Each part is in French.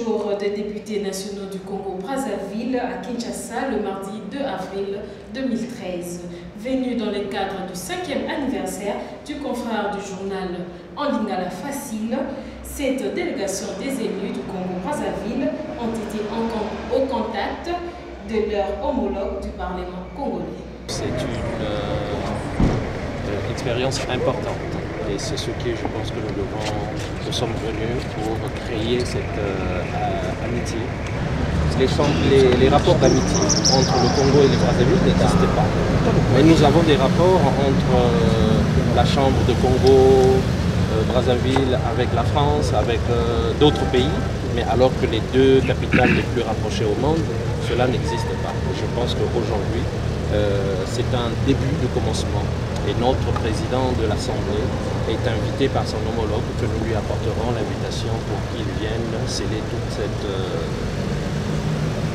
jour des députés nationaux du Congo-Brazzaville à Kinshasa le mardi 2 avril 2013. Venu dans le cadre du 5e anniversaire du confrère du journal en Lingala Facile, cette délégation des élus du Congo-Brazzaville ont été au contact de leur homologue du Parlement congolais. C'est une expérience importante et c'est ce que je pense que nous sommes venus pour créer cette amitié. Les rapports d'amitié entre le Congo et le Brazzaville n'existaient pas. Mais nous avons des rapports entre la Chambre de Congo, Brazzaville avec la France, avec d'autres pays, mais alors que les deux capitales les plus rapprochées au monde, cela n'existe pas. Je pense qu'aujourd'hui, c'est un début de commencement et notre président de l'Assemblée est invité par son homologue que nous lui apporterons l'invitation pour qu'il vienne sceller toute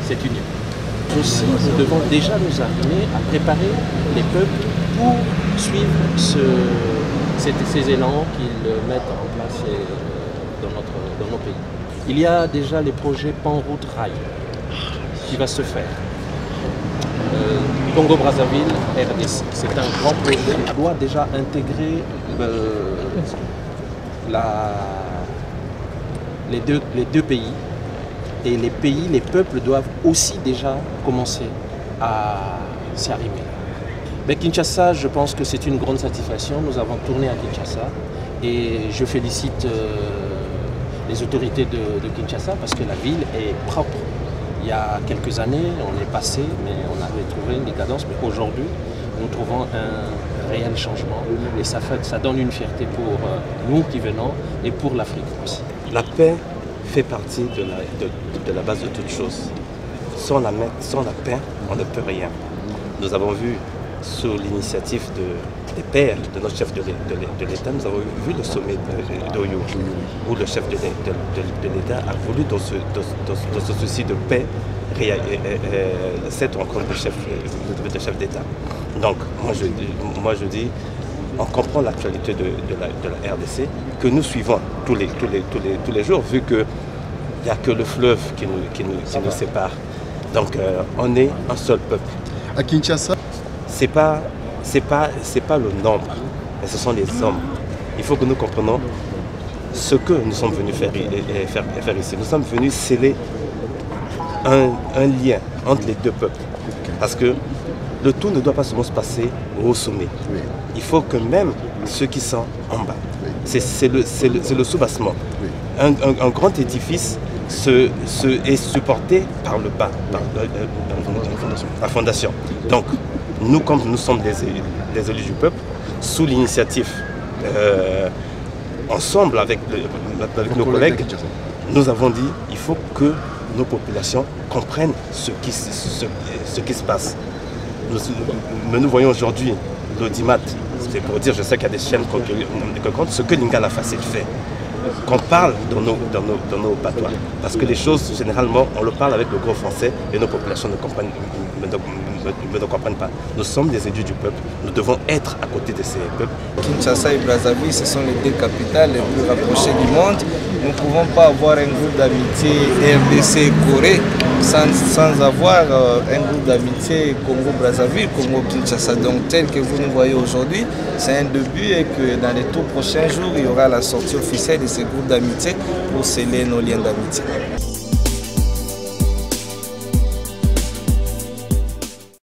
cette union. Aussi, nous devons déjà nous arrimer à préparer les peuples pour suivre ces élans qu'ils mettent en place dans nos pays. Il y a déjà les projets Pan-Route Rail qui va se faire. Congo-Brazzaville, RDC, c'est un grand projet. On doit déjà intégrer les deux pays. Et les peuples doivent aussi déjà commencer à s'y arrimer. Mais Kinshasa, je pense que c'est une grande satisfaction. Nous avons tourné à Kinshasa et je félicite les autorités de Kinshasa parce que la ville est propre. Il y a quelques années, on est passé, mais on avait trouvé une décadence. Mais aujourd'hui, nous trouvons un réel changement et ça donne une fierté pour nous qui venons et pour l'Afrique aussi. La paix fait partie de la base de toute chose. Sans la paix, on ne peut rien. Nous avons vu, sous l'initiative des pères de notre chef de l'État, nous avons vu le sommet d'Oyo, où le chef de l'État a voulu, dans ce souci de paix, cette rencontre de chef d'État. Donc, moi je dis, on comprend l'actualité de la RDC, que nous suivons tous les jours, vu qu'il n'y a que le fleuve qui nous sépare. Donc, on est un seul peuple. À Kinshasa, c'est pas le nombre, mais ce sont les hommes. Il faut que nous comprenions ce que nous sommes venus faire ici. Nous sommes venus sceller un lien entre les deux peuples. Parce que le tout ne doit pas seulement se passer au sommet. oui. Il faut que même ceux qui sont en bas, oui. c'est le soubassement. Oui. Un grand édifice est supporté par le bas, par la fondation. Donc, nous, comme nous sommes des élus du peuple, sous l'initiative, ensemble avec nos collègues, nous avons dit qu'il faut que nos populations comprennent ce qui se passe. Nous voyons aujourd'hui l'audimat, c'est pour dire, je sais qu'il y a des chaînes qui comptent ce que Lingala Facile fait. Qu'on parle dans nos patois. Parce que les choses, généralement, on le parle avec le gros français et nos populations ne comprennent pas. Nous sommes des élus du peuple, nous devons être à côté de ces peuples. Kinshasa et Brazzaville, ce sont les deux capitales les plus rapprochées du monde. Nous ne pouvons pas avoir un groupe d'amitié RDC Corée sans avoir un groupe d'amitié Congo-Brazzaville, Congo-Kinshasa. Donc tel que vous nous voyez aujourd'hui, c'est un début et que dans les tout prochains jours, il y aura la sortie officielle de ces groupes d'amitié pour sceller nos liens d'amitié.